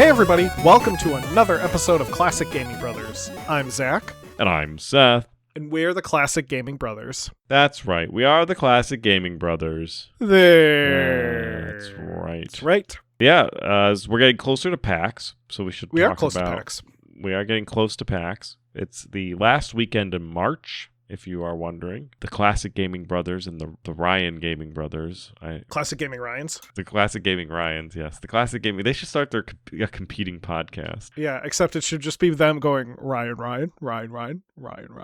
Hey everybody, welcome to another episode of Classic Gaming Brothers. I'm Zach. And I'm Seth. And we're the Classic Gaming Brothers. That's right. We are the Classic Gaming Brothers. That's right. That's right. Yeah, as we're getting closer to PAX, so we should talk about... We are close to PAX. We are getting close to PAX. It's the last weekend in March, if you are wondering. The Classic Gaming Brothers and the Ryan Gaming Brothers. Classic Gaming Ryans? The Classic Gaming Ryans, yes. The Classic Gaming... They should start their competing podcast. Yeah, except it should just be them going, Ryan.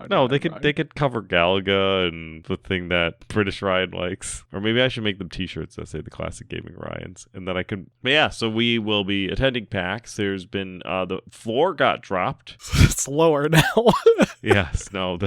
No, they could cover Galaga and the thing that British Ryan likes. Or maybe I should make them t-shirts that say the Classic Gaming Ryans. And then I could... But yeah, so we will be attending PAX. There's been... the floor got dropped. It's lower now. Yes, no,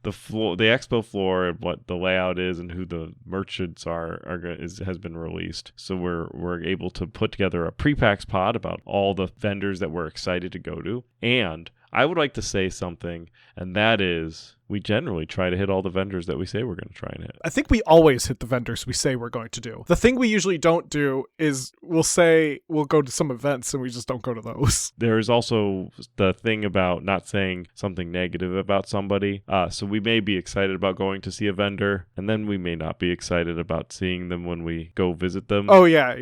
the floor, the expo floor, and what the layout is, and who the merchants has been released. So we're able to put together a pre-PAX pod about all the vendors that we're excited to go to. And I would like to say something, and that is, we generally try to hit all the vendors that we say we're going to try and hit. I think we always hit the vendors we say we're going to do. The thing we usually don't do is we'll say we'll go to some events and we just don't go to those. There is also the thing about not saying something negative about somebody. So we may be excited about going to see a vendor, and then we may not be excited about seeing them when we go visit them. Oh, yeah.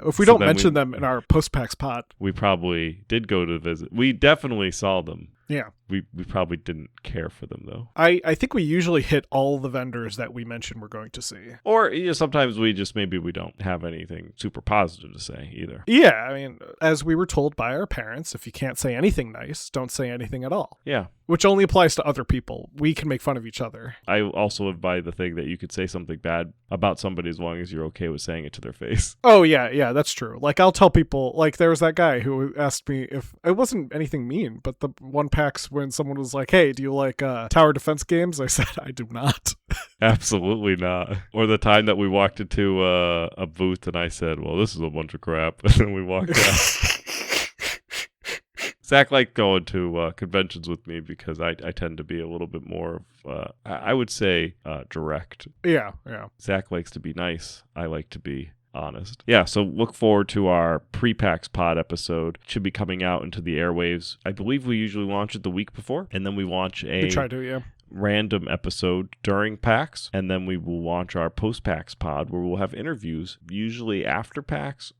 If we don't mention them in our post-PAX pod. We probably did go to visit. We definitely saw them. Yeah. We probably didn't care for them, though. I think we usually hit all the vendors that we mentioned we're going to see. Or sometimes we don't have anything super positive to say either. Yeah, I mean, as we were told by our parents, if you can't say anything nice, don't say anything at all. Yeah. Which only applies to other people. We can make fun of each other. I also live by the thing that you could say something bad about somebody as long as you're okay with saying it to their face. Oh, yeah, that's true. Like, I'll tell people, like, there was that guy who asked me if, it wasn't anything mean, but the one PAX when someone was like, hey, do you like tower defense games? I said, I do not. Absolutely not. Or the time that we walked into a booth and I said, well, this is a bunch of crap. And then we walked out. Zach liked going to conventions with me because I tend to be a little bit more of, I would say, direct. Yeah. Zach likes to be nice. I like to be honest. Yeah, so look forward to our pre-PAX pod episode. It should be coming out into the airwaves. I believe we usually launch it the week before, and then we launch We try to, yeah. Random episode during PAX, and then we will launch our post-PAX pod where we'll have interviews, usually after PAX,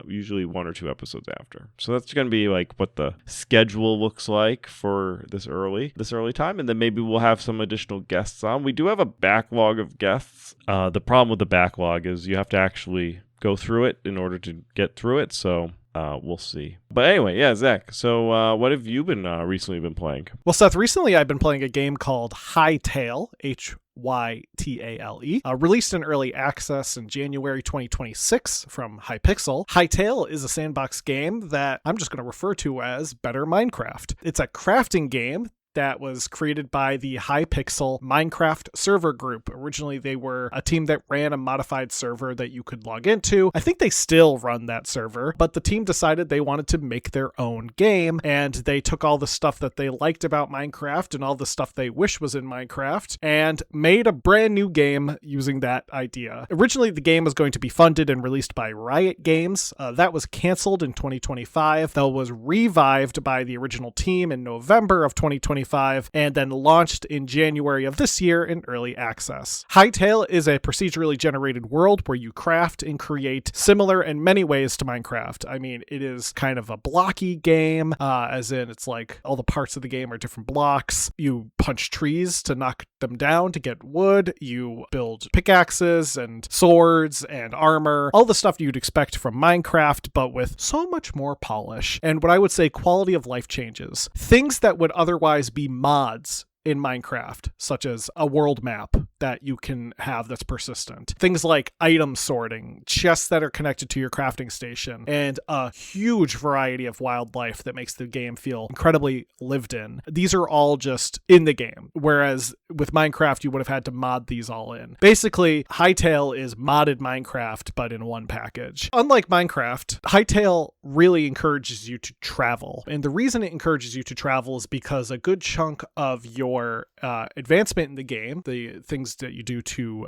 usually 1 or 2 episodes after. So that's going to be like what the schedule looks like for this early time, and then maybe we'll have some additional guests on. We do have a backlog of guests. The problem with the backlog is you have to actually go through it in order to get through it, so we'll see. But anyway, yeah, Zach, so what have you been recently been playing? Well, Seth, recently I've been playing a game called Hytale, Hytale, released in early access in January 2026 from Hypixel. Hytale is a sandbox game that I'm just going to refer to as Better Minecraft. It's a crafting game that was created by the Hypixel Minecraft server group. Originally, they were a team that ran a modified server that you could log into. I think they still run that server, but the team decided they wanted to make their own game, and they took all the stuff that they liked about Minecraft and all the stuff they wish was in Minecraft and made a brand new game using that idea. Originally, the game was going to be funded and released by Riot Games. That was canceled in 2025, though was revived by the original team in November of 2025 and then launched in January of this year in early access. Hytale is a procedurally generated world where you craft and create, similar in many ways to Minecraft. I mean, it is kind of a blocky game, as in it's like all the parts of the game are different blocks. You punch trees to knock them down to get wood. You build pickaxes and swords and armor, all the stuff you'd expect from Minecraft, but with so much more polish. And what I would say quality of life changes. Things that would otherwise be mods in Minecraft, such as a world map that you can have that's persistent. Things like item sorting, chests that are connected to your crafting station, and a huge variety of wildlife that makes the game feel incredibly lived in. These are all just in the game, whereas with Minecraft, you would have had to mod these all in. Basically, Hytale is modded Minecraft, but in one package. Unlike Minecraft, Hytale really encourages you to travel. And the reason it encourages you to travel is because a good chunk of your advancement in the game, the things that you do to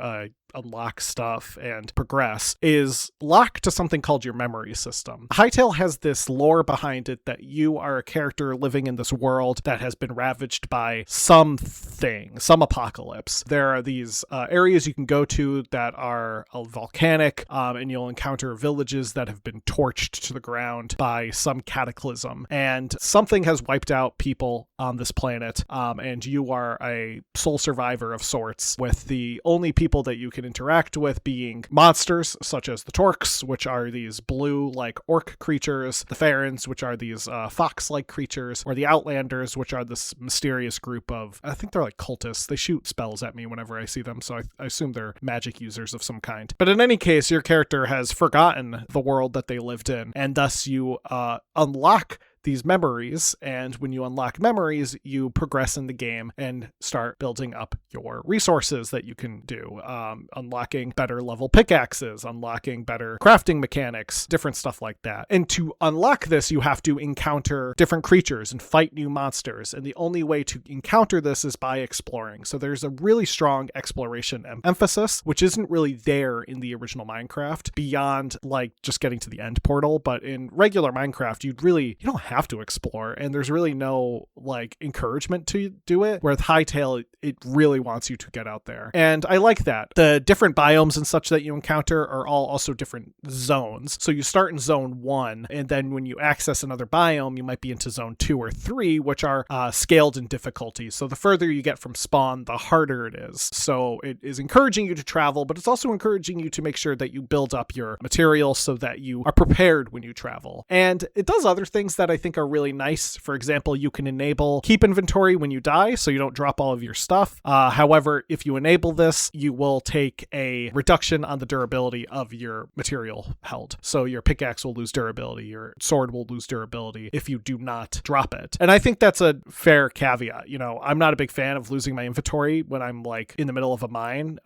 unlock stuff and progress is locked to something called your memory system. Hytale has this lore behind it that you are a character living in this world that has been ravaged by something, some apocalypse. There are these areas you can go to that are volcanic, and you'll encounter villages that have been torched to the ground by some cataclysm. And something has wiped out people on this planet, and you are a sole survivor of sorts, with the only people that you can interact with being monsters such as the Torks, which are these blue like orc creatures, the Farons, which are these fox like creatures, or the Outlanders, which are this mysterious group of, I think they're like cultists. They shoot spells at me whenever I see them, so I assume they're magic users of some kind. But in any case, your character has forgotten the world that they lived in, and thus you unlock these memories, and when you unlock memories, you progress in the game and start building up your resources that you can do, unlocking better level pickaxes, unlocking better crafting mechanics, different stuff like that. And to unlock this, you have to encounter different creatures and fight new monsters, and the only way to encounter this is by exploring. So there's a really strong exploration emphasis, which isn't really there in the original Minecraft, beyond like just getting to the end portal. But in regular Minecraft, you don't have to explore, and there's really no like encouragement to do it, where with Hytale it really wants you to get out there. And I like that. The different biomes and such that you encounter are all also different zones. So you start in zone 1, and then when you access another biome, you might be into zone 2 or 3, which are scaled in difficulty. So the further you get from spawn, the harder it is. So it is encouraging you to travel, but it's also encouraging you to make sure that you build up your materials so that you are prepared when you travel. And it does other things that I think are really nice. For example, you can enable keep inventory when you die, so you don't drop all of your stuff. However, if you enable this, you will take a reduction on the durability of your material held. So your pickaxe will lose durability, your sword will lose durability if you do not drop it. And I think that's a fair caveat. You know, I'm not a big fan of losing my inventory when I'm like in the middle of a mine.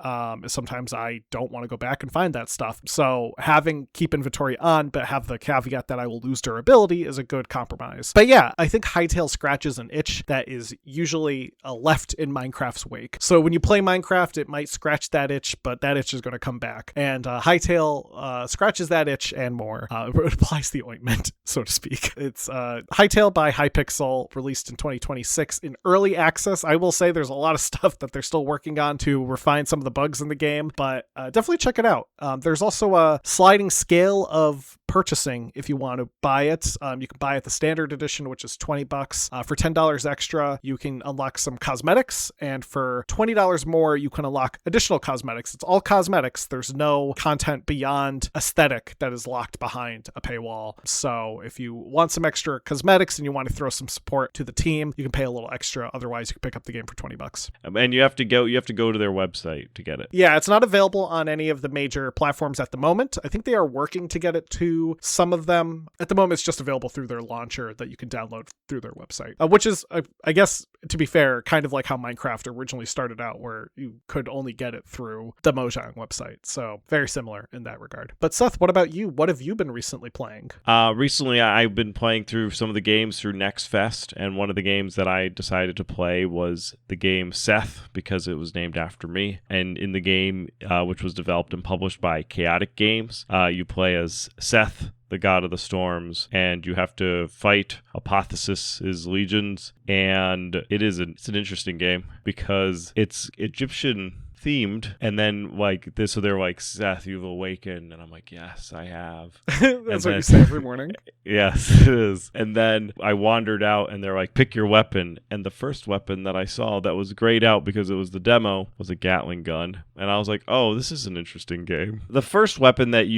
Sometimes I don't want to go back and find that stuff. So having keep inventory on, but have the caveat that I will lose durability is a good compromise. But yeah, I think Hytale scratches an itch that is usually left in Minecraft's wake. So when you play Minecraft, it might scratch that itch, but that itch is going to come back. And Hytale scratches that itch and more. It applies the ointment, so to speak. It's Hytale by Hypixel, released in 2026 in early access. I will say there's a lot of stuff that they're still working on to refine some of the bugs in the game, but definitely check it out. There's also a sliding scale of purchasing if you want to buy it. You can buy it the standard edition, which is $20. For $10 extra, you can unlock some cosmetics, and for $20 more, you can unlock additional cosmetics. It's all cosmetics. There's no content beyond aesthetic that is locked behind a paywall. So if you want some extra cosmetics and you want to throw some support to the team, you can pay a little extra. Otherwise, you can pick up the game for $20. And you have to go to their website to get it. Yeah, it's not available on any of the major platforms at the moment. I think they are working to get it to some of them. At the moment, it's just available through their launcher that you can download through their website, which is, I guess, to be fair, kind of like how Minecraft originally started out, where you could only get it through the Mojang website. So very similar in that regard. But Seth, what about you? What have you been recently playing? Recently, I've been playing through some of the games through Next Fest, and one of the games that I decided to play was the game Seth, because it was named after me. And in the game, which was developed and published by Chaotic Games, you play as Seth, the god of the storms, and you have to fight Apotheos's legions. And it's an interesting game because it's Egyptian themed, and then like this, so they're like, Seth, you've awakened, and I'm like, yes, I have. That's what you say every morning. Yes, it is. And then I wandered out, and they're like, pick your weapon. And the first weapon that I saw that was grayed out because it was the demo was a Gatling gun. And I was like, oh, this is an interesting game. The first weapon that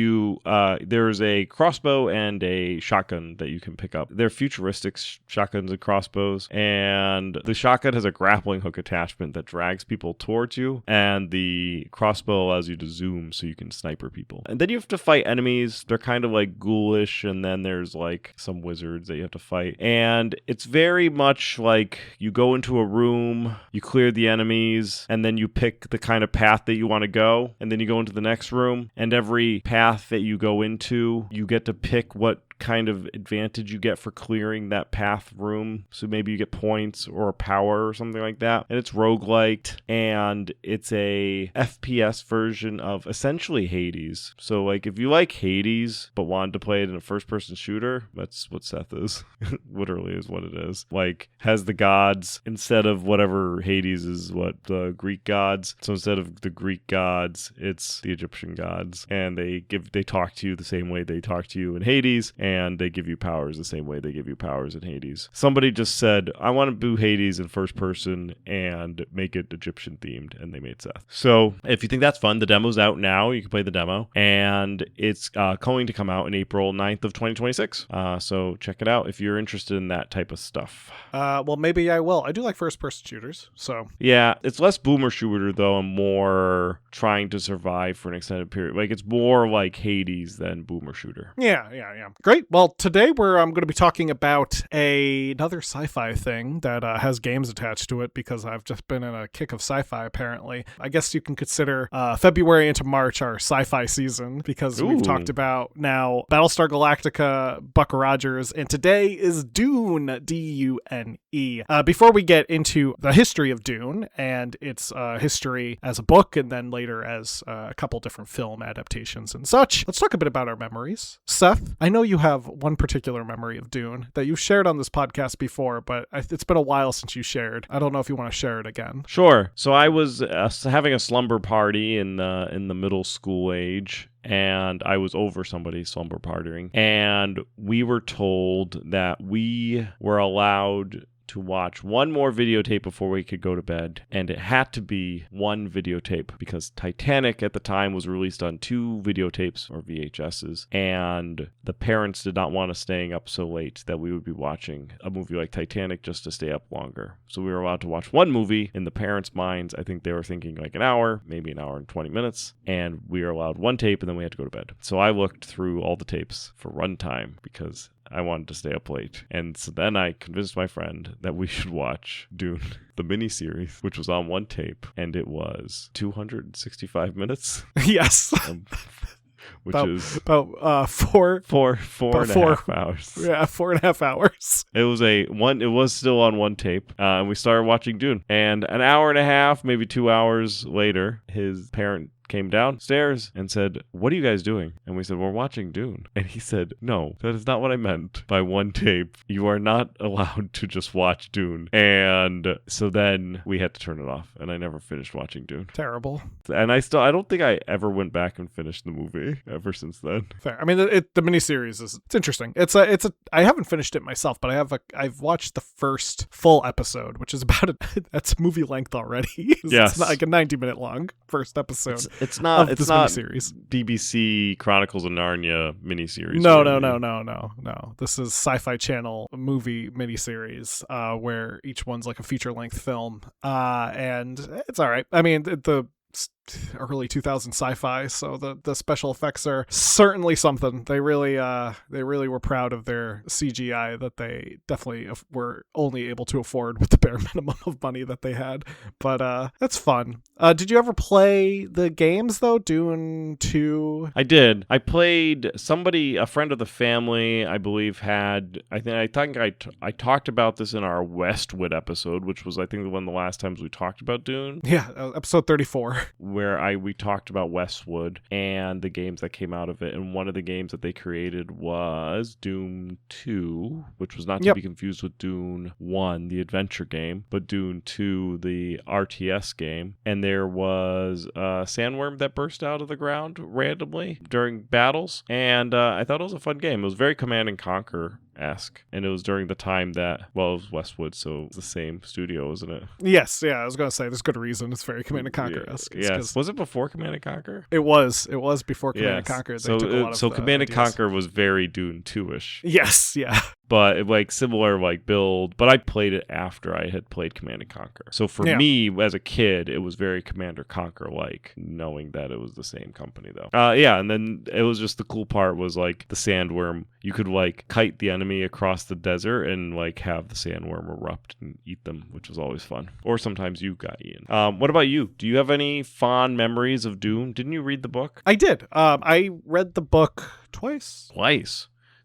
there's a crossbow and a shotgun that you can pick up. They're futuristic shotguns and crossbows, and the shotgun has a grappling hook attachment that drags people towards you, and the crossbow allows you to zoom so you can sniper people. And then you have to fight enemies. They're kind of like ghoulish, and then there's like some wizards that you have to fight. And it's very much like you go into a room, you clear the enemies, and then you pick the kind of path that you want to go, and then you go into the next room, and every path that you go into, you get to pick what kind of advantage you get for clearing that path room. So maybe you get points or power or something like that. And it's roguelike, and it's a FPS version of essentially Hades. So like if you like Hades but wanted to play it in a first-person shooter, that's what Seth is. Literally is what it is. Like has the gods instead of whatever Hades is, what the Greek gods. So instead of the Greek gods, it's the Egyptian gods, and they talk to you the same way they talk to you in Hades, and they give you powers the same way they give you powers in Hades. Somebody just said, I want to do Hades in first person and make it Egyptian themed, and they made Seth. So if you think that's fun, the demo's out now. You can play the demo, and it's going to come out in April 9th of 2026. So check it out if you're interested in that type of stuff. Well, maybe I will. I do like first-person shooters, so. Yeah, it's less boomer shooter, though, and more trying to survive for an extended period. Like, it's more like Hades than boomer shooter. Yeah. Great. Well, today I'm going to be talking about another sci-fi thing that has games attached to it, because I've just been in a kick of sci-fi, apparently. I guess you can consider February into March our sci-fi season, because we've talked about now Battlestar Galactica, Buck Rogers, and today is Dune, D-U-N-E. Before we get into the history of Dune and its history as a book and then later as a couple different film adaptations and such, let's talk a bit about our memories. Seth, I know you have one particular memory of Dune that you've shared on this podcast before, but it's been a while since you shared. I don't know if you want to share it again. Sure. So I was having a slumber party in the middle school age, and I was over somebody's slumber partying, and we were told that we were allowed to watch one more videotape before we could go to bed, and it had to be one videotape because Titanic at the time was released on 2 videotapes or VHSs, and the parents did not want us staying up so late that we would be watching a movie like Titanic just to stay up longer. So we were allowed to watch one movie. In the parents' minds, I think they were thinking like an hour, maybe an hour and 20 minutes, and we were allowed one tape, and then we had to go to bed. So I looked through all the tapes for runtime because I wanted to stay up late. And so then I convinced my friend that we should watch Dune, the miniseries, which was on one tape, and it was 265 minutes. Yes. Which is about four and a half hours. Yeah, 4.5 hours. It was still on one tape, and we started watching Dune. And an hour and a half, maybe 2 hours later, his parent came downstairs and said, "What are you guys doing?" And we said, "We're watching Dune." And he said, "No, that is not what I meant by one tape. You are not allowed to just watch Dune." And so then we had to turn it off, and I never finished watching Dune. Terrible. And I don't think I ever went back and finished the movie ever since then. Fair. I mean, the miniseries it's interesting. I haven't finished it myself, but I've watched the first full episode, which is about that's movie length already. Yes. It's not like a 90-minute long first episode. It's not miniseries. BBC Chronicles of Narnia miniseries. No. This is Sci-Fi Channel movie miniseries, where each one's like a feature-length film, and it's all right. I mean, the early 2000 sci-fi, so the special effects are certainly something. They really were proud of their CGI that they definitely were only able to afford with the bare minimum of money that they had, but that's fun. Did you ever play the games though? Dune 2? I did. I played a friend of the family, I believe, had, I talked about this in our Westwood episode, which was I think one of the last times we talked about Dune. Yeah, episode 34. Where we talked about Westwood and the games that came out of it, and one of the games that they created was Dune 2, which was not to be confused with Dune 1, the adventure game, but Dune 2, the RTS game. And there was a sandworm that burst out of the ground randomly during battles, and I thought it was a fun game. It was very Command and Conquer-esque, and it was during the time that, well, it was Westwood, so it's the same studio, isn't it? Yes, yeah, I was going to say, there's good reason it's very Command and Conquer-esque. Yes. Was it before Command and Conquer? It was before Command and Conquer. They took a lot of so Command and ideas. Conquer was very Dune 2-ish. Yes, yeah. But like similar like build, but I played it after I had played Command and Conquer. So for me as a kid, it was very Command & Conquer like, knowing that it was the same company though. And then it was just the cool part was like the sandworm. You could like kite the enemy across the desert and like have the sandworm erupt and eat them, which was always fun. Or sometimes you got eaten. What about you? Do you have any fond memories of Dune? Didn't you read the book? I did. I read the book twice.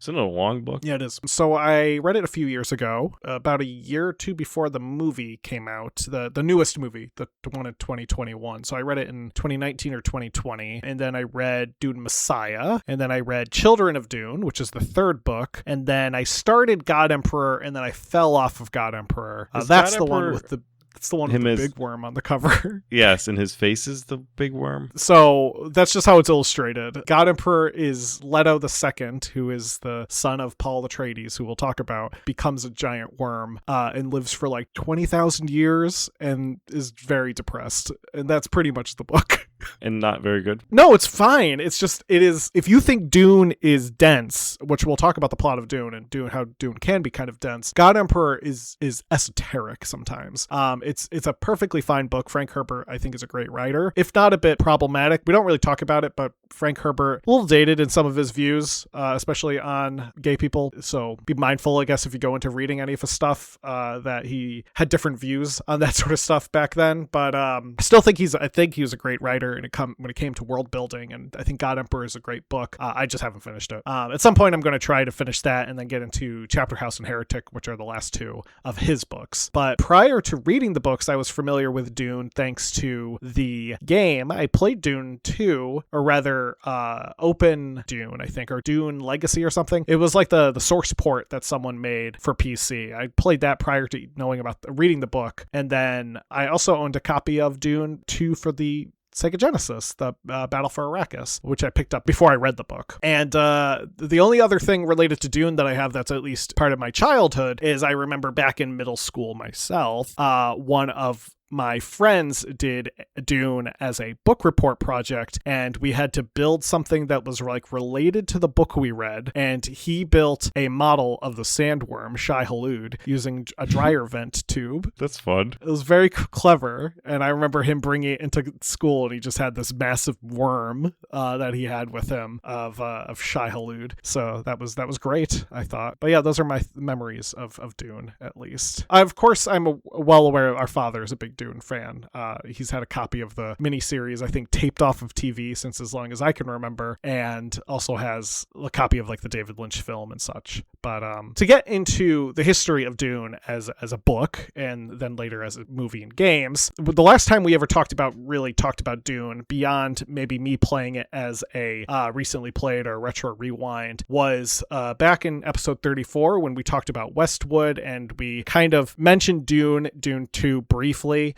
Isn't it a long book? Yeah, it is. So I read it a few years ago, about a year or two before the movie came out, the newest movie, the one in 2021. So I read it in 2019 or 2020, and then I read Dune Messiah, and then I read Children of Dune, which is the third book, and then I started God Emperor, and then I fell off of God Emperor. That's the one with the... It's the one with the big worm on the cover. Yes, and his face is the big worm. So that's just how it's illustrated. God Emperor is Leto II, who is the son of Paul Atreides, who we'll talk about, becomes a giant worm and lives for like 20,000 years and is very depressed. And that's pretty much the book. And not very good? No, it's fine. It's just, it is, if you think Dune is dense, which we'll talk about the plot of Dune and how Dune can be kind of dense, God Emperor is esoteric sometimes. It's a perfectly fine book. Frank Herbert, I think, is a great writer. If not a bit problematic, we don't really talk about it, but Frank Herbert, a little dated in some of his views, especially on gay people. So be mindful, I guess, if you go into reading any of his stuff, that he had different views on that sort of stuff back then. But I still think he was a great writer when it came to world building, and I think God Emperor is a great book. I just haven't finished it. At some point, I'm going to try to finish that and then get into Chapter House and Heretic, which are the last two of his books. But prior to reading the books, I was familiar with Dune thanks to the game. I played Dune 2, or rather Open Dune, I think, or Dune Legacy or something. It was like the source port that someone made for PC. I played that prior to knowing about reading the book, and then I also owned a copy of Dune 2 for the Sega Genesis, the Battle for Arrakis, which I picked up before I read the book. And the only other thing related to Dune that I have that's at least part of my childhood is I remember back in middle school myself, one of my friends did Dune as a book report project, and we had to build something that was like related to the book we read, and he built a model of the sandworm Shai-Hulud using a dryer vent tube. That's fun. It was very clever, and I remember him bringing it into school, and he just had this massive worm that he had with him of Shai-Hulud. So that was great, I thought. But yeah, those are my memories of Dune, at least. Of course, I'm well aware our father is a big Dune fan. He's had a copy of the miniseries, I think, taped off of TV since as long as I can remember, and also has a copy of like the David Lynch film and such. But to get into the history of Dune as a book, and then later as a movie and games, the last time we ever talked about Dune, beyond maybe me playing it as a recently played or retro rewind, was back in episode 34 when we talked about Westwood, and we kind of mentioned Dune 2 briefly.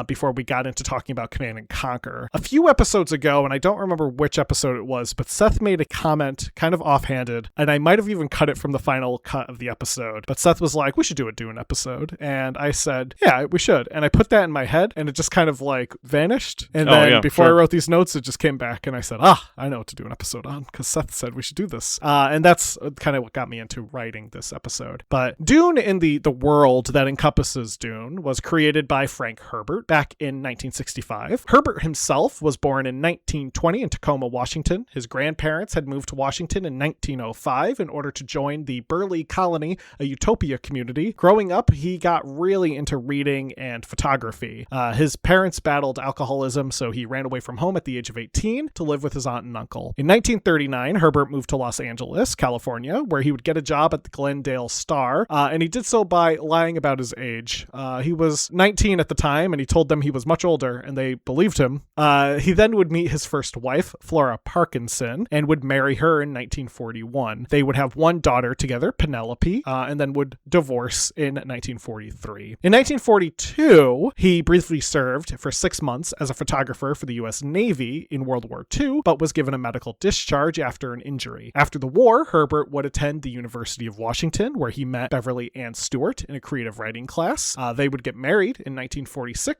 Before we got into talking about Command and Conquer. A few episodes ago, and I don't remember which episode it was, but Seth made a comment kind of offhanded, and I might have even cut it from the final cut of the episode, but Seth was like, we should do a Dune episode, and I said, yeah, we should, and I put that in my head, and it just kind of like vanished, and then before I wrote these notes, it just came back, and I said, I know what to do an episode on, because Seth said we should do this, and that's kind of what got me into writing this episode. But Dune, in the world that encompasses Dune, was created by Frank Herbert back in 1965. Herbert himself was born in 1920 in Tacoma, Washington. His grandparents had moved to Washington in 1905 in order to join the Burley Colony, a utopia community. Growing up, he got really into reading and photography. His parents battled alcoholism, so he ran away from home at the age of 18 to live with his aunt and uncle. In 1939, Herbert moved to Los Angeles, California, where he would get a job at the Glendale Star, and he did so by lying about his age. He was 19 at the time, and he told them he was much older, and they believed him. He then would meet his first wife, Flora Parkinson, and would marry her in 1941. They would have one daughter together, Penelope, and then would divorce in 1943. In 1942, he briefly served for 6 months as a photographer for the U.S. Navy in World War II, but was given a medical discharge after an injury. After the war, Herbert would attend the University of Washington, where he met Beverly Ann Stewart in a creative writing class. They would get married in 1946,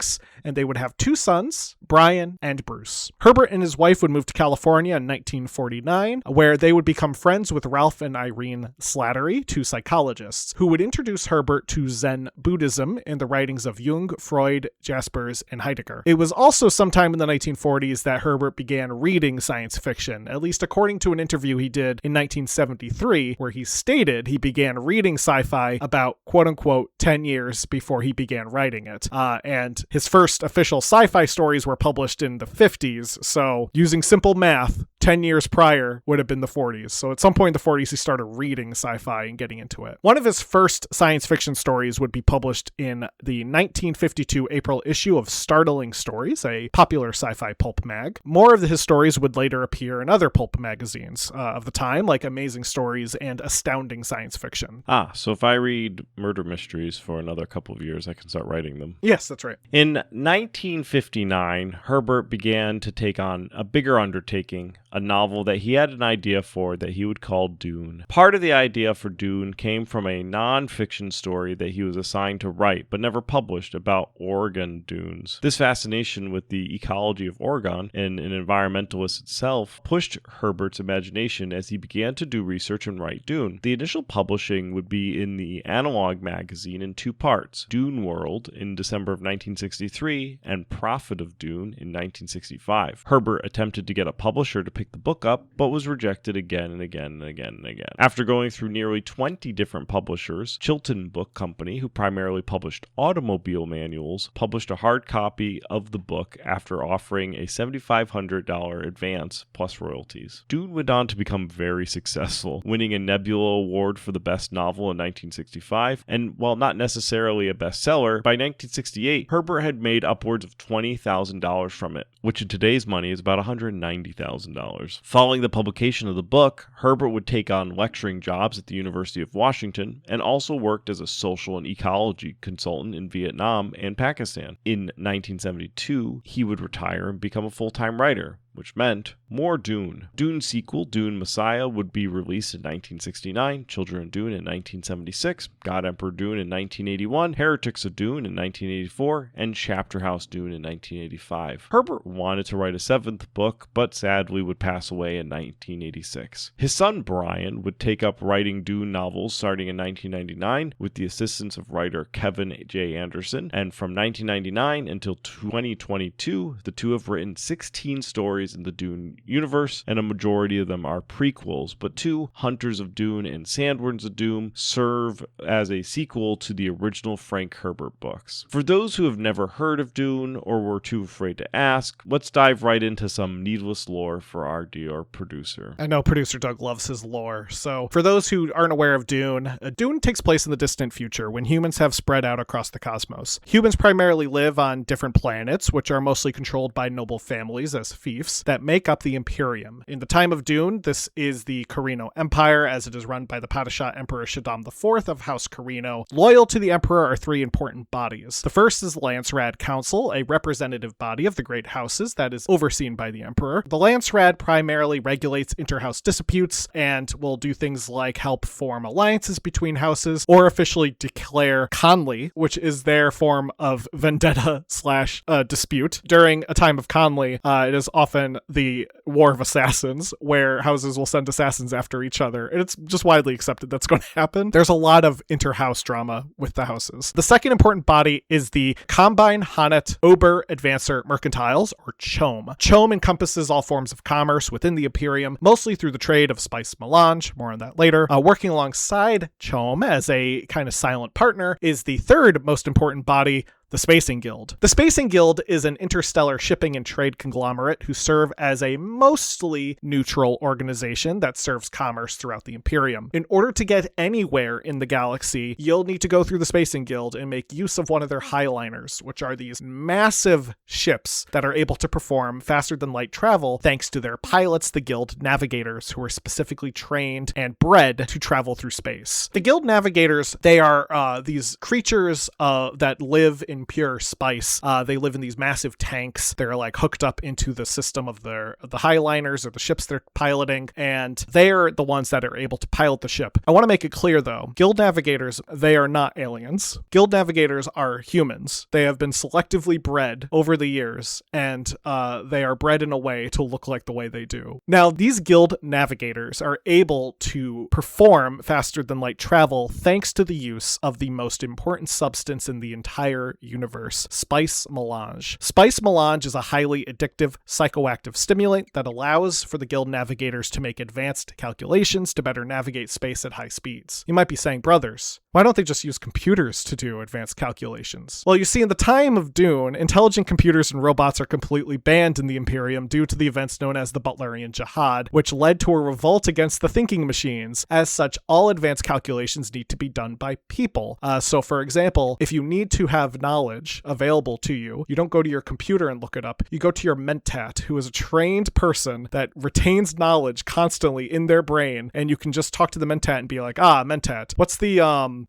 and they would have 2 sons, Brian and Bruce. Herbert and his wife would move to California in 1949, where they would become friends with Ralph and Irene Slattery, 2 psychologists, who would introduce Herbert to Zen Buddhism in the writings of Jung, Freud, Jaspers, and Heidegger. It was also sometime in the 1940s that Herbert began reading science fiction, at least according to an interview he did in 1973, where he stated he began reading sci-fi about quote-unquote 10 years before he began writing it. And his first official sci-fi stories were published in the 50s, so using simple math, 10 years prior would have been the 40s. So at some point in the 40s, he started reading sci-fi and getting into it. One of his first science fiction stories would be published in the 1952 April issue of Startling Stories, a popular sci-fi pulp mag. More of his stories would later appear in other pulp magazines of the time, like Amazing Stories and Astounding Science Fiction. So if I read murder mysteries for another couple of years, I can start writing them. Yes, that's right. In 1959, Herbert began to take on a bigger undertaking, a novel that he had an idea for that he would call Dune. Part of the idea for Dune came from a non-fiction story that he was assigned to write but never published about Oregon dunes. This fascination with the ecology of Oregon and an environmentalist itself pushed Herbert's imagination as he began to do research and write Dune. The initial publishing would be in the Analog magazine in 2 parts, Dune World in December of 1963 and Prophet of Dune in 1965. Herbert attempted to get a publisher to pick the book up, but was rejected again and again and again and again. After going through nearly 20 different publishers, Chilton Book Company, who primarily published automobile manuals, published a hard copy of the book after offering a $7,500 advance plus royalties. Dune went on to become very successful, winning a Nebula Award for the best novel in 1965, and while not necessarily a bestseller, by 1968, Herbert had made upwards of $20,000 from it, which in today's money is about $190,000. Following the publication of the book, Herbert would take on lecturing jobs at the University of Washington and also worked as a social and ecology consultant in Vietnam and Pakistan. In 1972, he would retire and become a full-time writer, which meant more Dune. Dune's sequel, Dune Messiah, would be released in 1969, Children of Dune in 1976, God Emperor Dune in 1981, Heretics of Dune in 1984, and Chapter House Dune in 1985. Herbert wanted to write a 7th book, but sadly would pass away in 1986. His son Brian would take up writing Dune novels starting in 1999 with the assistance of writer Kevin J. Anderson, and from 1999 until 2022, the two have written 16 stories in the Dune universe, and a majority of them are prequels, but 2, Hunters of Dune and Sandworms of Doom, serve as a sequel to the original Frank Herbert books. For those who have never heard of Dune or were too afraid to ask, let's dive right into some needless lore for our dear producer. I know producer Doug loves his lore. So for those who aren't aware of Dune, Dune takes place in the distant future when humans have spread out across the cosmos. Humans primarily live on different planets, which are mostly controlled by noble families as fiefs that make up the Imperium. In the time of Dune, this is the Carino Empire, as it is run by the Padishah Emperor Shaddam IV of House Carino. Loyal to the Emperor are 3 important bodies. The first is the Landsraad Council, a representative body of the great houses that is overseen by the Emperor. The Landsraad primarily regulates inter-house disputes and will do things like help form alliances between houses or officially declare Conley, which is their form of vendetta / dispute. During a time of Conley, it is often the War of Assassins, where houses will send assassins after each other. And it's just widely accepted that's going to happen. There's a lot of inter-house drama with the houses. The second important body is the Combine Hanet Ober Advancer Mercantiles, or CHOAM. CHOAM encompasses all forms of commerce within the Imperium, mostly through the trade of spice melange, more on that later. Working alongside CHOAM as a kind of silent partner is the third most important body, the Spacing Guild. The Spacing Guild is an interstellar shipping and trade conglomerate who serve as a mostly neutral organization that serves commerce throughout the Imperium. In order to get anywhere in the galaxy, you'll need to go through the Spacing Guild and make use of one of their highliners, which are these massive ships that are able to perform faster than light travel thanks to their pilots, the Guild Navigators, who are specifically trained and bred to travel through space. The Guild Navigators, they are these creatures that live in pure spice. They live in these massive tanks. They're like hooked up into the system of the highliners or the ships they're piloting, and they're the ones that are able to pilot the ship. I want to make it clear though, Guild Navigators, they are not aliens. Guild Navigators are humans. They have been selectively bred over the years, and they are bred in a way to look like the way they do. Now, these Guild Navigators are able to perform faster than light travel thanks to the use of the most important substance in the entire universe, spice melange. Spice melange is a highly addictive psychoactive stimulant that allows for the guild navigators to make advanced calculations to better navigate space at high speeds. You might be saying, brothers, why don't they just use computers to do advanced calculations? Well, you see, in the time of Dune, intelligent computers and robots are completely banned in the Imperium due to the events known as the Butlerian Jihad, which led to a revolt against the thinking machines. As such, all advanced calculations need to be done by people. So, for example, if you need to have knowledge available to you, you don't go to your computer and look it up. You go to your mentat, who is a trained person that retains knowledge constantly in their brain, and you can just talk to the mentat and be like, mentat, what's the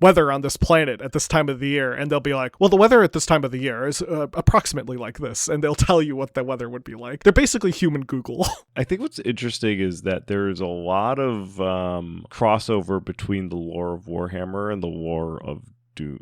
weather on this planet at this time of the year? And they'll be like, well, the weather at this time of the year is approximately like this, and they'll tell you what the weather would be like. They're basically human Google. I think what's interesting is that there's a lot of crossover between the lore of Warhammer and the lore of Dune.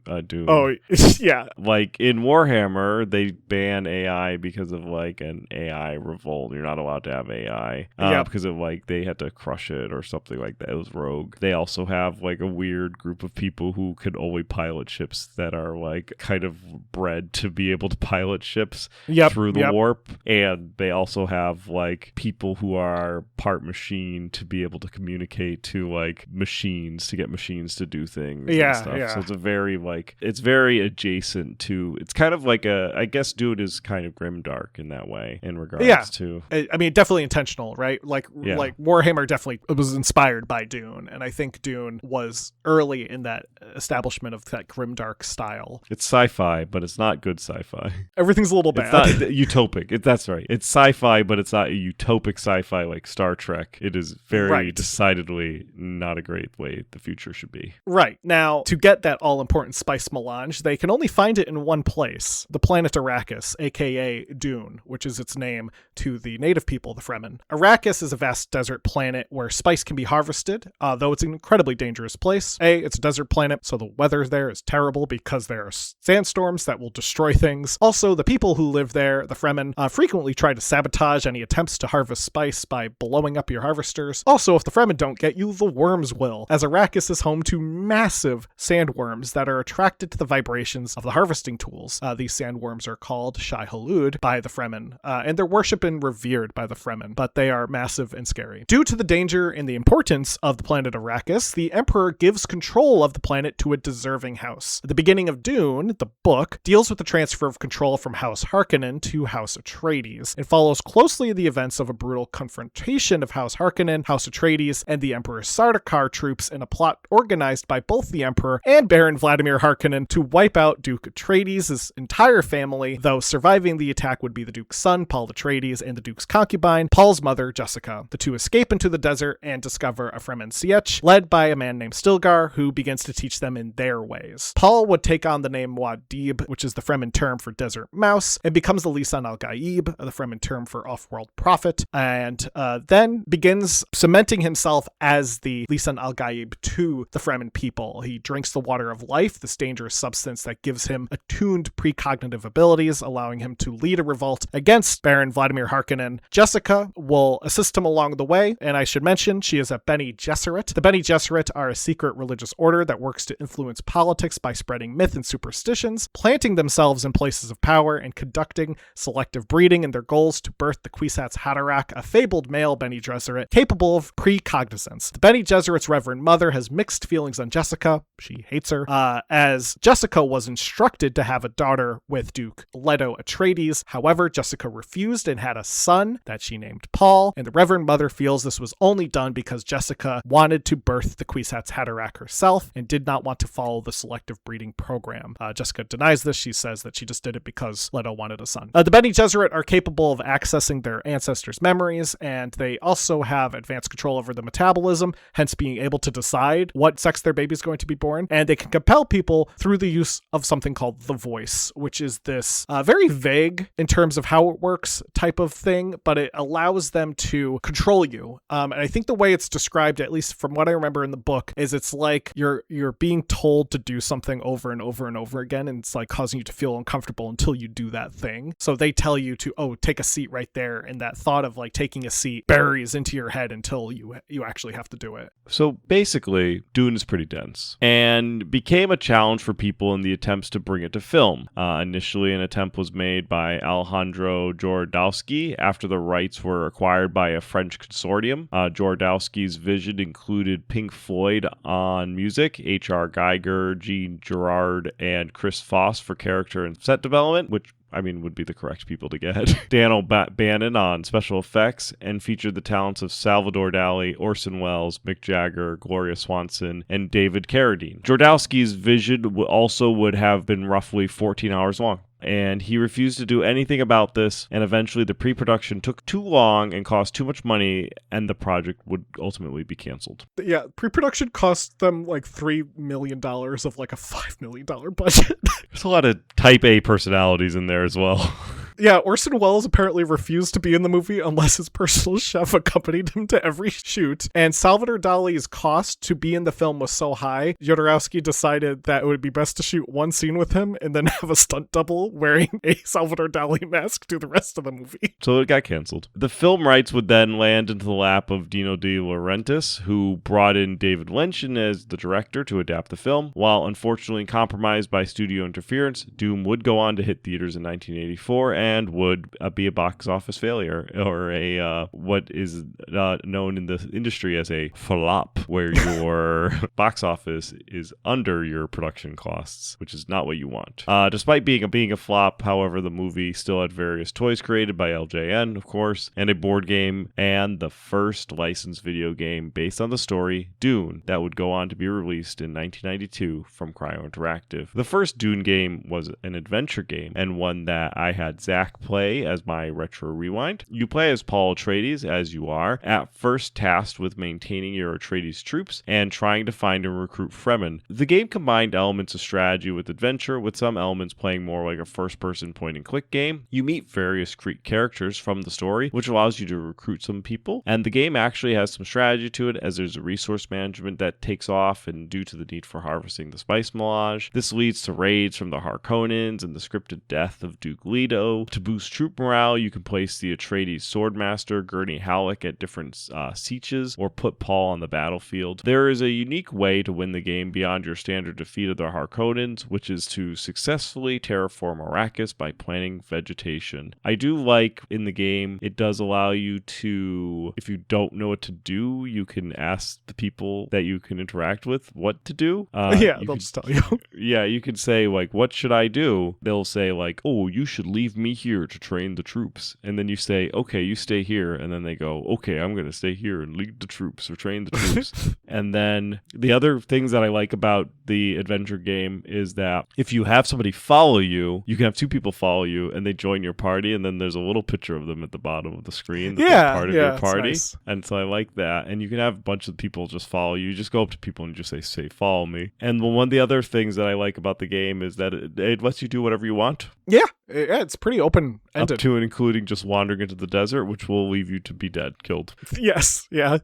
Oh, yeah. Like in Warhammer, they ban AI because of like an AI revolt. You're not allowed to have AI because of like they had to crush it or something like that. It was rogue. They also have like a weird group of people who can only pilot ships that are like kind of bred to be able to pilot ships through the warp. And they also have like people who are part machine to be able to communicate to like machines to get machines to do things and stuff. So it's very adjacent to, it's kind of like I guess Dune is kind of grimdark in that way in regards to. I mean, definitely intentional, right? Like Warhammer definitely was inspired by Dune, and I think Dune was early in that establishment of that grimdark style. It's sci-fi, but it's not good sci-fi. Everything's a little bad. It's not utopic. That's right. It's sci-fi, but it's not a utopic sci-fi like Star Trek. It is very decidedly not a great way the future should be. Right. Now, to get that all-important spice melange, they can only find it in one place, the planet Arrakis, aka Dune, which is its name to the native people, the Fremen. Arrakis is a vast desert planet where spice can be harvested, though it's an incredibly dangerous place. It's a desert planet, so the weather there is terrible because there are sandstorms that will destroy things. Also, the people who live there, the Fremen, frequently try to sabotage any attempts to harvest spice by blowing up your harvesters. Also, if the Fremen don't get you, the worms will, as Arrakis is home to massive sandworms that are attracted to the vibrations of the harvesting tools. These sandworms are called Shai Hulud by the Fremen, and they're worshipped and revered by the Fremen, but they are massive and scary. Due to the danger and the importance of the planet Arrakis, the Emperor gives control of the planet to a deserving house. The beginning of Dune, the book, deals with the transfer of control from House Harkonnen to House Atreides. It follows closely the events of a brutal confrontation of House Harkonnen, House Atreides, and the Emperor Sardaukar troops in a plot organized by both the Emperor and Baron Vladimir Harkonnen to wipe out Duke Atreides' entire family, though surviving the attack would be the Duke's son, Paul Atreides, and the Duke's concubine, Paul's mother, Jessica. The two escape into the desert and discover a Fremen Sietch, led by a man named Stilgar, who begins to teach them in their ways. Paul would take on the name Muad'Dib, which is the Fremen term for desert mouse, and becomes the Lisan al-Gaib, the Fremen term for off-world prophet, and then begins cementing himself as the Lisan al-Gaib to the Fremen people. He drinks the water of life, this dangerous substance that gives him attuned precognitive abilities, allowing him to lead a revolt against Baron Vladimir Harkonnen. Jessica will assist him along the way, and I should mention she is a Bene Gesserit. The Bene Gesserit are a secret religious order that works to influence politics by spreading myth and superstitions, planting themselves in places of power, and conducting selective breeding in their goals to birth the Kwisatz Haderach, a fabled male Bene Gesserit capable of precognizance. The Bene Gesserit's Reverend Mother has mixed feelings on Jessica. She hates her, as Jessica was instructed to have a daughter with Duke Leto Atreides. However, Jessica refused and had a son that she named Paul, and the Reverend Mother feels this was only done because Jessica wanted to birth the Kwisatz Haderach herself and did not want to follow the selective breeding program. Jessica denies this. She says that she just did it because Leto wanted a son. The Bene Gesserit are capable of accessing their ancestors' memories, and they also have advanced control over the metabolism, hence being able to decide what sex their baby is going to be born, and they can compel people through the use of something called the voice, which is this very vague in terms of how it works type of thing, but it allows them to control you. And I think the way it's described, at least from what I remember in the book, is it's like you're being told to do something over and over and over again, and it's like causing you to feel uncomfortable until you do that thing. So they tell you to, take a seat right there, and that thought of like taking a seat buries into your head until you actually have to do it. So basically, Dune is pretty dense and became became a challenge for people in the attempts to bring it to film. Initially, an attempt was made by Alejandro Jodorowsky after the rights were acquired by a French consortium. Jodorowsky's vision included Pink Floyd on music, H.R. Geiger, Gene Gerard, and Chris Foss for character and set development, which would be the correct people to get. Dan O'Bannon on special effects, and featured the talents of Salvador Dali, Orson Welles, Mick Jagger, Gloria Swanson, and David Carradine. Jodorowsky's vision also would have been roughly 14 hours long, and he refused to do anything about this, and eventually the pre-production took too long and cost too much money, and the project would ultimately be canceled. Yeah, pre-production cost them like $3 million of like a $5 million budget. There's a lot of type A personalities in there as well. Yeah, Orson Welles apparently refused to be in the movie unless his personal chef accompanied him to every shoot. And Salvador Dali's cost to be in the film was so high, Jodorowsky decided that it would be best to shoot one scene with him and then have a stunt double wearing a Salvador Dali mask do the rest of the movie. So it got canceled. The film rights would then land into the lap of Dino De Laurentiis, who brought in David Lynch in as the director to adapt the film. While unfortunately compromised by studio interference, Dune would go on to hit theaters in 1984 and would be a box office failure, or a what is known in the industry as a flop, where your box office is under your production costs, which is not what you want. Despite being a flop, however, the movie still had various toys created by LJN, of course, and a board game, and the first licensed video game based on the story, Dune, that would go on to be released in 1992 from Cryo Interactive. The first Dune game was an adventure game, and one that I had Zach play as my retro rewind. You play as Paul Atreides, as you are, at first tasked with maintaining your Atreides troops and trying to find and recruit Fremen. The game combined elements of strategy with adventure, with some elements playing more like a first-person point-and-click game. You meet various characters from the story, which allows you to recruit some people, and the game actually has some strategy to it, as there's a resource management that takes off, and due to the need for harvesting the spice melange, this leads to raids from the Harkonnens and the scripted death of Duke Leto. To boost troop morale, you can place the Atreides Swordmaster, Gurney Halleck, at different sieges, or put Paul on the battlefield. There is a unique way to win the game beyond your standard defeat of the Harkonnens, which is to successfully terraform Arrakis by planting vegetation. I do like in the game, it does allow you to, if you don't know what to do, you can ask the people that you can interact with what to do. They'll just tell you. Yeah, you can say, like, what should I do? They'll say, like, oh, you should leave me here to train the troops. And then you say, okay, you stay here. And then they go, okay, I'm going to stay here and lead the troops or train the troops. And then the other things that I like about the adventure game is that if you have somebody follow you, you can have two people follow you and they join your party. And then there's a little picture of them at the bottom of the screen. That's part of your party. Nice. And so I like that. And you can have a bunch of people just follow you. You just go up to people and you just say, follow me. And one of the other things that I like about the game is that it lets you do whatever you want. Yeah, it's pretty open-ended. Up to and including just wandering into the desert, which will leave you to be dead, killed. Yes, yeah.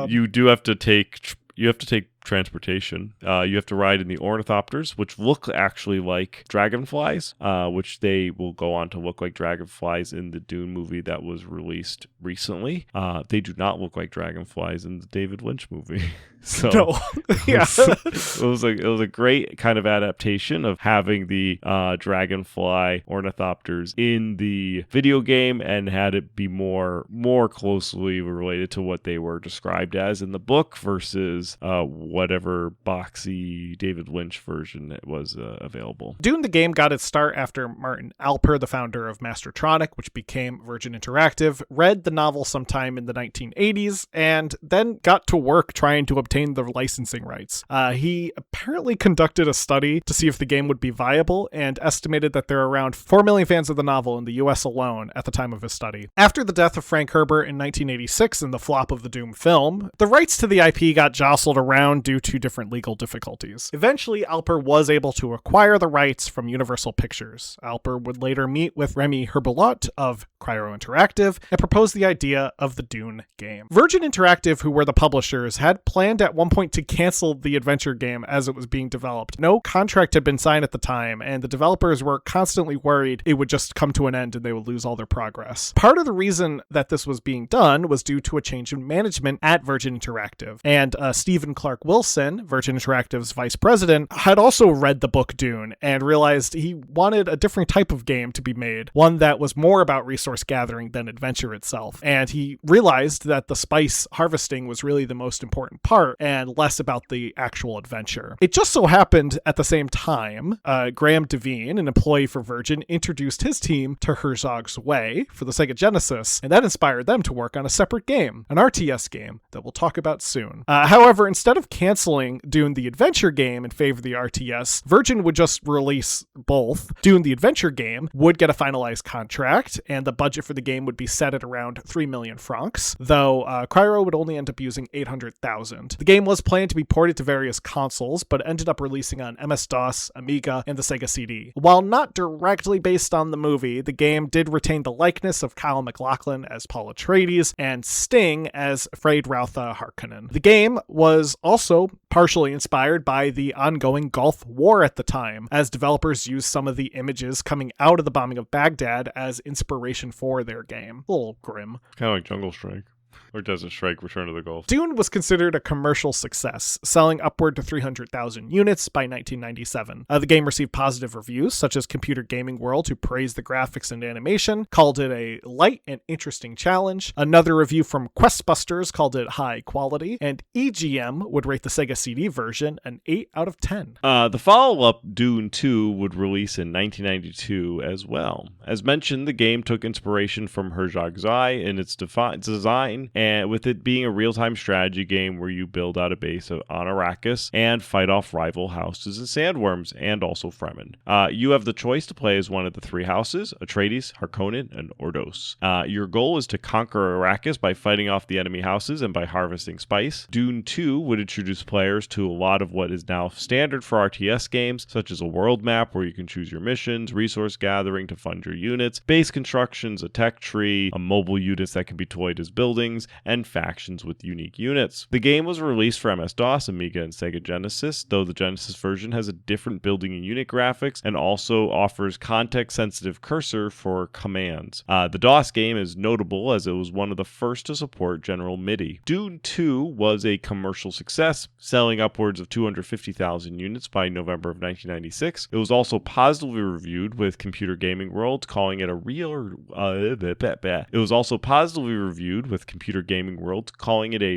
You do have to take transportation. You have to ride in the ornithopters, which look actually like dragonflies, which they will go on to look like dragonflies in the Dune movie that was released recently. They do not look like dragonflies in the David Lynch movie. So no. Yeah. it was a great kind of adaptation of having the dragonfly ornithopters in the video game and had it be more closely related to what they were described as in the book versus whatever boxy David Lynch version that was available. Dune the game got its start after Martin Alper, the founder of Mastertronic, which became Virgin Interactive, read the novel sometime in the 1980s and then got to work trying to obtain the licensing rights. He apparently conducted a study to see if the game would be viable and estimated that there are around 4 million fans of the novel in the US alone at the time of his study. After the death of Frank Herbert in 1986 and the flop of the Dune film, the rights to the IP got jostled around due to different legal difficulties. Eventually, Alper was able to acquire the rights from Universal Pictures. Alper would later meet with Remy Herbelot of Cryo Interactive, and proposed the idea of the Dune game. Virgin Interactive, who were the publishers, had planned at one point to cancel the adventure game as it was being developed. No contract had been signed at the time, and the developers were constantly worried it would just come to an end and they would lose all their progress. Part of the reason that this was being done was due to a change in management at Virgin Interactive. And Stephen Clark Wilson, Virgin Interactive's vice president, had also read the book Dune and realized he wanted a different type of game to be made, one that was more about resource gathering than adventure itself. And he realized that the spice harvesting was really the most important part and less about the actual adventure. It just so happened at the same time, Graham Devine, an employee for Virgin, introduced his team to Herzog's Way for the Sega Genesis, and that inspired them to work on a separate game, an RTS game that we'll talk about soon. However, instead of canceling Dune the Adventure game in favor of the RTS, Virgin would just release both. Dune the Adventure game would get a finalized contract, and the budget for the game would be set at around 3 million francs, though Cryo would only end up using 800,000. The game was planned to be ported to various consoles, but ended up releasing on MS-DOS, Amiga, and the Sega CD. While not directly based on the movie, the game did retain the likeness of Kyle MacLachlan as Paul Atreides and Sting as Freyr Rautha Harkonnen. The game was also partially inspired by the ongoing Gulf War at the time, as developers used some of the images coming out of the bombing of Baghdad as inspiration for their game. A little grim. Kind of like Jungle Strike. Or Desert Strike, Return to the Gulf. Dune was considered a commercial success, selling upward to 300,000 units by 1997. The game received positive reviews, such as Computer Gaming World, who praised the graphics and animation, called it a light and interesting challenge. Another review from Questbusters called it high quality, and EGM would rate the Sega CD version an 8 out of 10. The follow-up, Dune 2, would release in 1992 as well. As mentioned, the game took inspiration from Herzog's Eye in its design, and with it being a real-time strategy game where you build out a base on Arrakis and fight off rival houses and sandworms, and also Fremen. You have the choice to play as one of the three houses, Atreides, Harkonnen, and Ordos. Your goal is to conquer Arrakis by fighting off the enemy houses and by harvesting spice. Dune 2 would introduce players to a lot of what is now standard for RTS games, such as a world map where you can choose your missions, resource gathering to fund your units, base constructions, a tech tree, mobile units that can be toyed as buildings, and factions with unique units. The game was released for MS-DOS, Amiga, and Sega Genesis, though the Genesis version has a different building and unit graphics and also offers context-sensitive cursor for commands. The DOS game is notable as it was one of the first to support general MIDI. Dune 2 was a commercial success, selling upwards of 250,000 units by November of 1996. It was also positively reviewed with Computer Gaming World, calling it a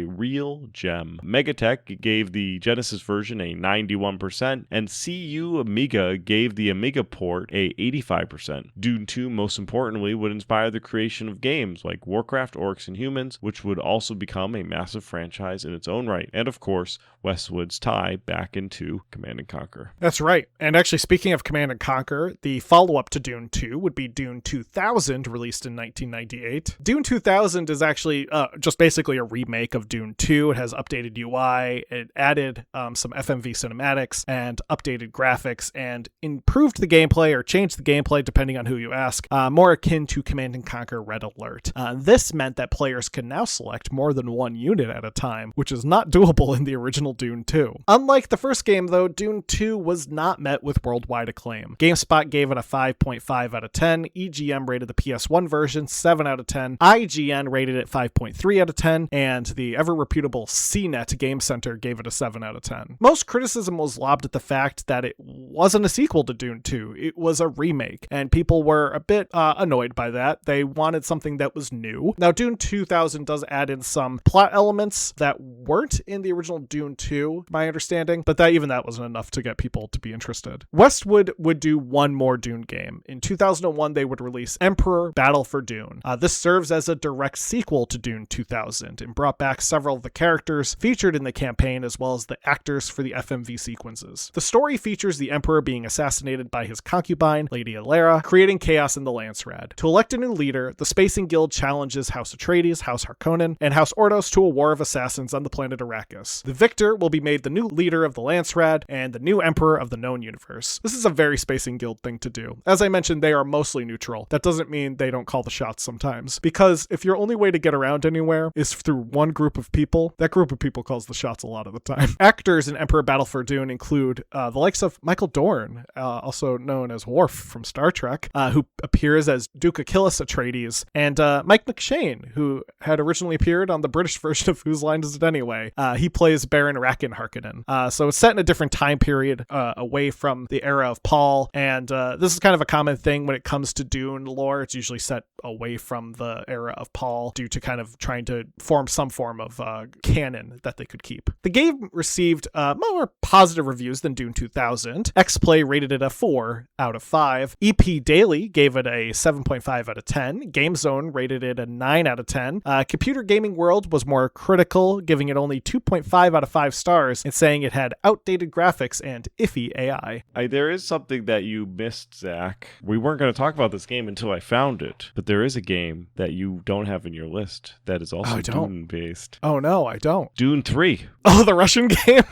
real gem. Megatech gave the Genesis version a 91%, and CU Amiga gave the Amiga port a 85%. Dune 2, most importantly, would inspire the creation of games like Warcraft, Orcs, and Humans, which would also become a massive franchise in its own right, and of course, Westwood's tie back into Command & Conquer. That's right. And actually, speaking of Command & Conquer, the follow-up to Dune 2 would be Dune 2000, released in 1998. Dune 2000 is actually just basically a remake of Dune 2. It has updated UI, it added some FMV cinematics and updated graphics and improved the gameplay or changed the gameplay depending on who you ask, more akin to Command & Conquer Red Alert. This meant that players can now select more than one unit at a time, which is not doable in the original Dune 2. Unlike the first game, though, Dune 2 was not met with worldwide acclaim. GameSpot gave it a 5.5 out of 10, EGM rated the PS1 version 7 out of 10, IGN rated it 5.3 out of 10, and the ever-reputable CNET Game Center gave it a 7 out of 10. Most criticism was lobbed at the fact that it wasn't a sequel to Dune 2, it was a remake, and people were a bit annoyed by that. They wanted something that was new. Now, Dune 2000 does add in some plot elements that weren't in the original Dune 2, my understanding, but that wasn't enough to get people to be interested. Westwood would do one more Dune game. In 2001, they would release Emperor Battle for Dune. This serves as a direct sequel to Dune 2000 and brought back several of the characters featured in the campaign as well as the actors for the FMV sequences. The story features the Emperor being assassinated by his concubine, Lady Alara, creating chaos in the Landsrad. To elect a new leader, the Spacing Guild challenges House Atreides, House Harkonnen, and House Ordos to a war of assassins on the planet Arrakis. The victor will be made the new leader of the Landsrad and the new Emperor of the known universe. This is a very Spacing Guild thing to do. As I mentioned, they are mostly neutral. That doesn't mean they don't call the shots sometimes, because if your only way to get around anywhere is through one group of people, that group of people calls the shots a lot of the time. Actors in Emperor Battle for Dune include the likes of Michael Dorn, also known as Worf from Star Trek, who appears as Duke Achilles Atreides, and Mike McShane, who had originally appeared on the British version of Whose Line Is It Anyway? He plays Baron Rakin Harkonnen. So it's set in a different time period, away from the era of Paul, and this is kind of a common thing when it comes to Dune lore. It's usually set away from the era of Paul due to kind of trying to form some form of canon that they could keep. The game received more positive reviews than Dune 2000. X-Play rated it a 4 out of 5. EP Daily gave it a 7.5 out of 10. GameZone rated it a 9 out of 10. Computer Gaming World was more critical, giving it only 2.5 out of 5 stars and saying it had outdated graphics and iffy AI. There is something that you missed, Zach. We weren't going to talk about this game until I found it, but there is a game that you don't have in your list that is also Dune-based. Oh, no, I don't. Dune 3. Oh, the Russian game?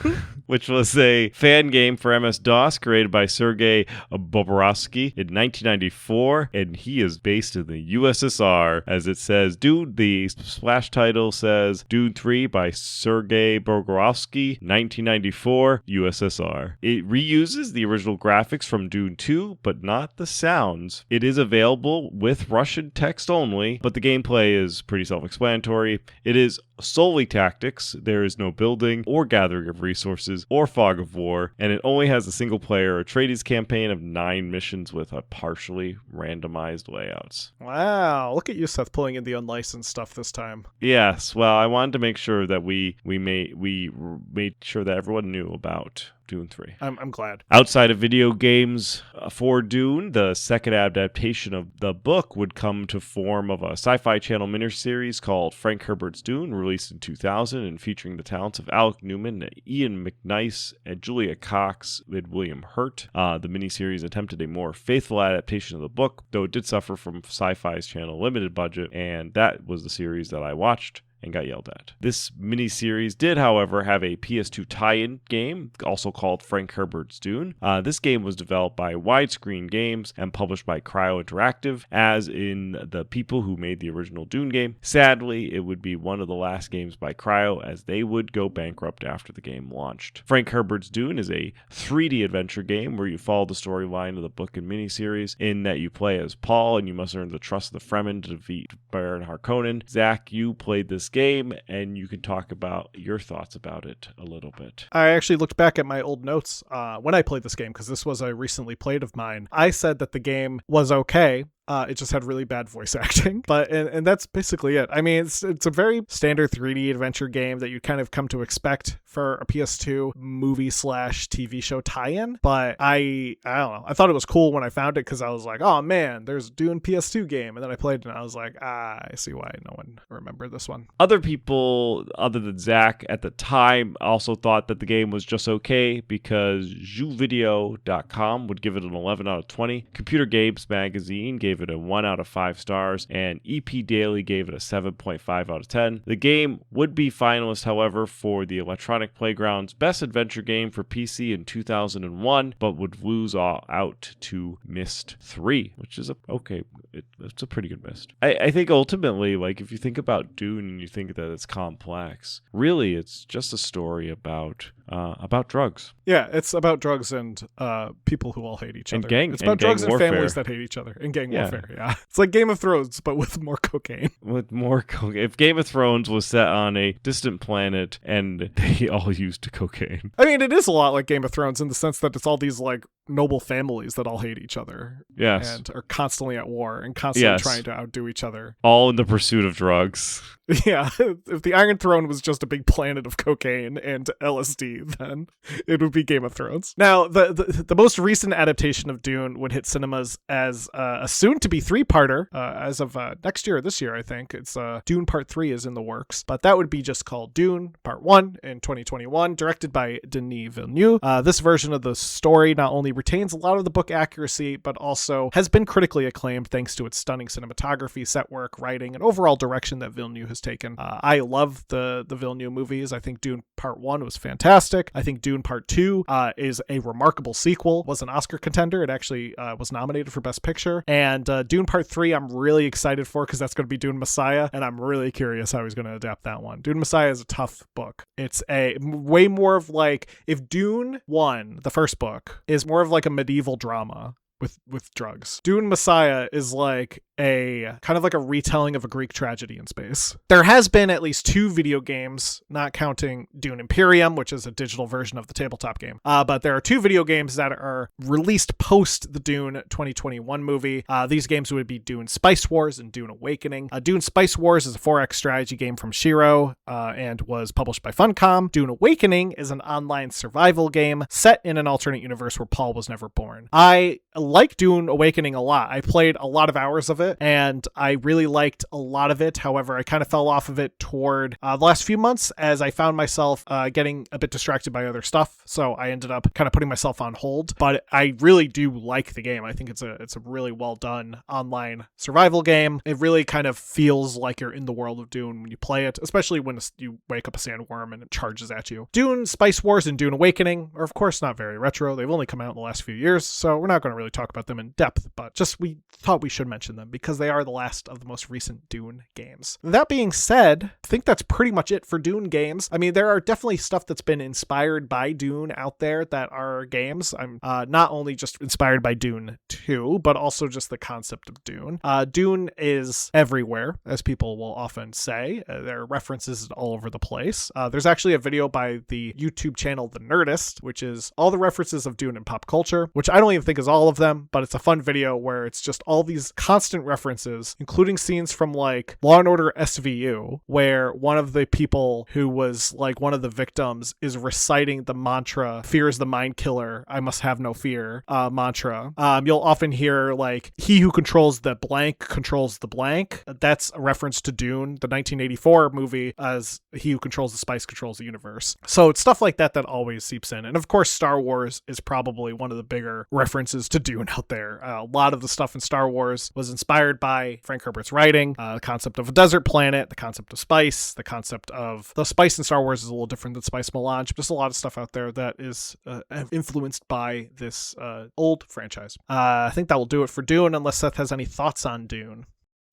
Which was a fan game for MS-DOS created by Sergei Bobrovsky in 1994, and he is based in the USSR. As it says, Dune, the splash title says Dune 3 by Sergei Bobrovsky, 1994, USSR. It reuses the original graphics from Dune 2, but not the sounds. It is available with Russian text only, but the gameplay is pretty self-explanatory. It is solely tactics. There is no building or gathering of resources or fog of war, and it only has a single player Atreides campaign of 9 missions with a partially randomized layouts. Wow, look at you, Seth, pulling in the unlicensed stuff this time. Yes, well, I wanted to make sure that we made sure that everyone knew about Dune 3. I'm glad. Outside of video games for Dune, the second adaptation of the book would come to form of a Sci-Fi Channel miniseries called Frank Herbert's Dune, released in 2000 and featuring the talents of Alec Newman, Ian McNice, and Julia Cox and William Hurt. The miniseries attempted a more faithful adaptation of the book, though it did suffer from Sci-Fi's Channel limited budget, and that was the series that I watched and got yelled at. This miniseries did, however, have a PS2 tie-in game, also called Frank Herbert's Dune. This game was developed by Widescreen Games and published by Cryo Interactive, as in the people who made the original Dune game. Sadly, it would be one of the last games by Cryo, as they would go bankrupt after the game launched. Frank Herbert's Dune is a 3D adventure game where you follow the storyline of the book and miniseries, in that you play as Paul and you must earn the trust of the Fremen to defeat Baron Harkonnen. Zach, you played this game, and you can talk about your thoughts about it a little bit. I actually looked back at my old notes when I played this game, because this was a recently played of mine. I said that the game was okay. It just had really bad voice acting, but and that's basically it. I mean, it's a very standard 3D adventure game that you kind of come to expect for a PS2 movie/TV show tie-in. But I don't know. I thought it was cool when I found it, because I was like, oh man, there's a Dune PS2 game, and then I played it and I was like, I see why no one remembered this one. Other people, other than Zach at the time, also thought that the game was just okay, because JuVideo.com would give it an 11 out of 20. Computer Games Magazine gave it a 1 out of 5 stars, and EP Daily gave it a 7.5 out of 10. The game would be finalist, however, for the Electronic Playground's Best Adventure Game for PC in 2001, but would lose out to Myst 3, which is it's a pretty good Myst. I think ultimately, like, if you think about Dune and you think that it's complex, really it's just a story about drugs. Yeah, it's about drugs and people who all hate each other. It's about drugs and warfare. families that hate each other, and gang warfare. Yeah, it's like Game of Thrones, but with more cocaine. With more cocaine. If Game of Thrones was set on a distant planet and they all used cocaine. I mean, it is a lot like Game of Thrones in the sense that it's all these like noble families that all hate each other. Yes. And are constantly at war and constantly Yes. trying to outdo each other. All in the pursuit of drugs. Yeah, if the Iron Throne was just a big planet of cocaine and LSD, then it would be Game of Thrones. Now, the most recent adaptation of Dune would hit cinemas as a soon-to-be 3-parter as of next year or this year, I think. It's Dune Part 3 is in the works, but that would be just called Dune Part 1 in 2021, directed by Denis Villeneuve. This version of the story not only retains a lot of the book accuracy, but also has been critically acclaimed thanks to its stunning cinematography, set work, writing, and overall direction that Villeneuve has taken. I love the Villeneuve movies. I think Dune Part 1 was fantastic. I think Dune Part 2 is a remarkable sequel, was an Oscar contender. It actually was nominated for Best Picture. And Dune Part 3 I'm really excited for because that's going to be Dune Messiah, and I'm really curious how he's going to adapt that one. Dune Messiah is a tough book. It's a way more of like, if Dune 1, the first book, is more of like a medieval drama with drugs, Dune Messiah is like a kind of like a retelling of a Greek tragedy in space. There has been at least 2 video games, not counting Dune Imperium, which is a digital version of the tabletop game. But there are 2 video games that are released post the Dune 2021 movie. These games would be Dune Spice Wars and Dune Awakening. Dune Spice Wars is a 4X strategy game from Shiro and was published by Funcom. Dune Awakening is an online survival game set in an alternate universe where Paul was never born. I like Dune Awakening a lot. I played a lot of hours of it, and I really liked a lot of it. However, I kind of fell off of it toward the last few months as I found myself getting a bit distracted by other stuff. So I ended up kind of putting myself on hold. But I really do like the game. I think it's a really well done online survival game. It really kind of feels like you're in the world of Dune when you play it, especially when you wake up a sandworm and it charges at you. Dune Spice Wars and Dune Awakening are of course not very retro. They've only come out in the last few years, so we're not going to really talk about them in depth, but just we thought we should mention them because they are the last of the most recent Dune games. That being said, I think that's pretty much it for Dune games. I mean, there are definitely stuff that's been inspired by Dune out there that are games. I'm not only just inspired by Dune 2, but also just the concept of Dune. Dune is everywhere, as people will often say. There are references all over the place. There's actually a video by the YouTube channel The Nerdist, which is all the references of Dune in pop culture, which I don't even think is all of them, but it's a fun video where it's just all these constant references, including scenes from like Law and Order SVU, where one of the people who was like one of the victims is reciting the mantra, "Fear is the mind killer, I must have no fear," mantra. You'll often hear like, "He who controls the blank controls the blank." That's a reference to Dune, the 1984 movie, as "He who controls the spice controls the universe." So it's stuff like that that always seeps in. And of course, Star Wars is probably one of the bigger references to Dune out there. A lot of the stuff in Star Wars was inspired by Frank Herbert's writing. The concept of a desert planet, the concept of spice, the concept of the spice in Star Wars is a little different than spice melange. Just a lot of stuff out there that is influenced by this old franchise. I think that will do it for Dune, unless Seth has any thoughts on Dune.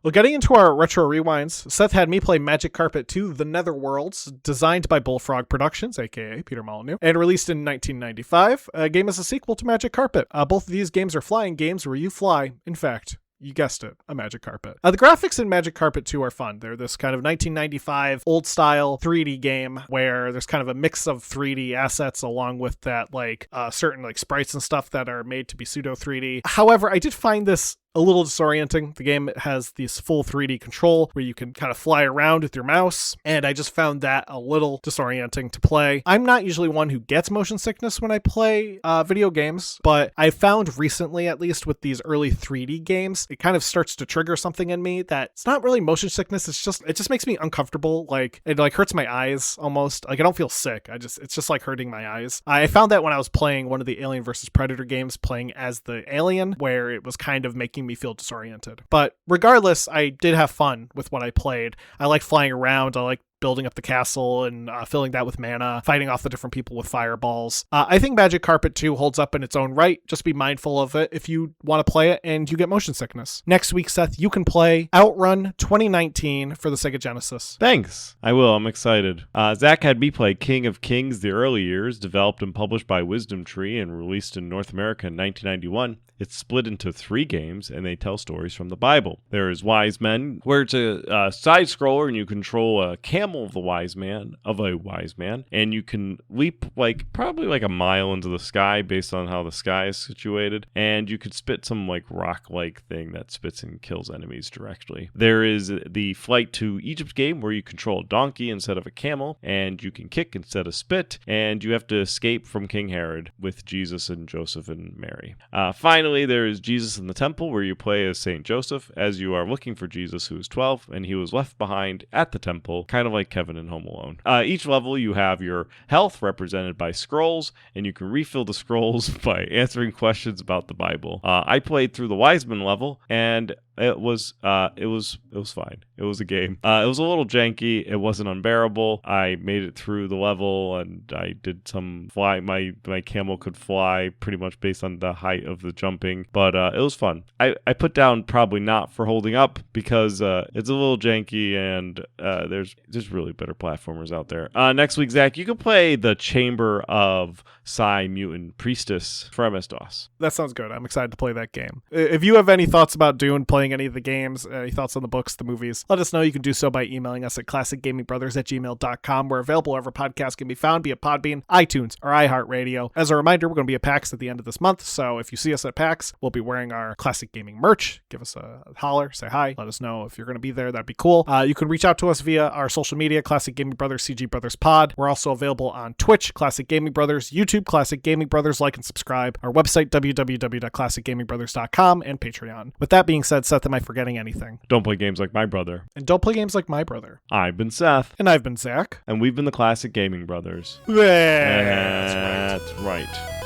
Well, getting into our retro rewinds, Seth had me play Magic Carpet 2: The Netherworlds, designed by Bullfrog Productions, aka Peter Molyneux, and released in 1995. A game is a sequel to Magic Carpet. Both of these games are flying games where you fly, in fact, you guessed it, a magic carpet. The graphics in Magic Carpet 2 are fun. They're this kind of 1995 old style 3D game where there's kind of a mix of 3D assets along with that like certain like sprites and stuff that are made to be pseudo 3D. However, I did find this a little disorienting. The game has this full 3D control where you can kind of fly around with your mouse, and I just found that a little disorienting to play. I'm not usually one who gets motion sickness when I play video games, but I found recently, at least with these early 3D games, it kind of starts to trigger something in me that it's not really motion sickness. It just makes me uncomfortable. Like it like hurts my eyes almost. Like I don't feel sick. It's just like hurting my eyes. I found that when I was playing one of the Alien vs. Predator games, playing as the alien, where it was kind of making me feel disoriented. But regardless, I did have fun with what I played. I like flying around. I like building up the castle and filling that with mana, fighting off the different people with fireballs. I think Magic Carpet 2 holds up in its own right. Just be mindful of it if you want to play it and you get motion sickness. Next week, Seth, you can play Outrun 2019 for the Sega Genesis. Thanks. I will. I'm excited. Zach had me play King of Kings: The Early Years, developed and published by Wisdom Tree and released in North America in 1991. It's split into 3 games, and they tell stories from the Bible. There is Wise Men, where it's a side-scroller, and you control a camel camel of a wise man, and you can leap probably like a mile into the sky based on how the sky is situated, and you could spit some like rock-like thing that spits and kills enemies directly. There is the Flight to Egypt game where you control a donkey instead of a camel, and you can kick instead of spit, and you have to escape from King Herod with Jesus and Joseph and Mary. Finally, there is Jesus in the Temple, where you play as Saint Joseph as you are looking for Jesus, who is 12, and he was left behind at the temple, kind of like Kevin in Home Alone. Each level, you have your health represented by scrolls, and you can refill the scrolls by answering questions about the Bible. I played through the Wiseman level, and it was fine. It was a game. It was a little janky. It wasn't unbearable. I made it through the level, and I did some fly. My camel could fly pretty much based on the height of the jumping, but it was fun. I put down probably not for holding up because it's a little janky, and there's really better platformers out there. Next week, Zach, you can play the Chamber of Psi Mutant Priestess for MS-DOS. That sounds good. I'm excited to play that game. If you have any thoughts about Dune, playing any of the games, any thoughts on the books, the movies, let us know. You can do so by emailing us at classicgamingbrothers@gmail.com. We're available wherever podcasts can be found, be it Podbean, iTunes, or iHeartRadio. As a reminder, we're going to be at PAX at the end of this month, so if you see us at PAX, we'll be wearing our Classic Gaming merch. Give us a holler, say hi, let us know if you're going to be there. That'd be cool. You can reach out to us via our social media, Classic Gaming Brothers, CG Brothers Pod. We're also available on Twitch, Classic Gaming Brothers, YouTube, Classic Gaming Brothers. Like and subscribe. Our website, www.classicgamingbrothers.com, and Patreon. With that being said, Seth, am I forgetting anything? Don't play games like my brother. And don't play games like my brother. I've been Seth. And I've been Zach. And we've been the Classic Gaming Brothers. That's right. That's right.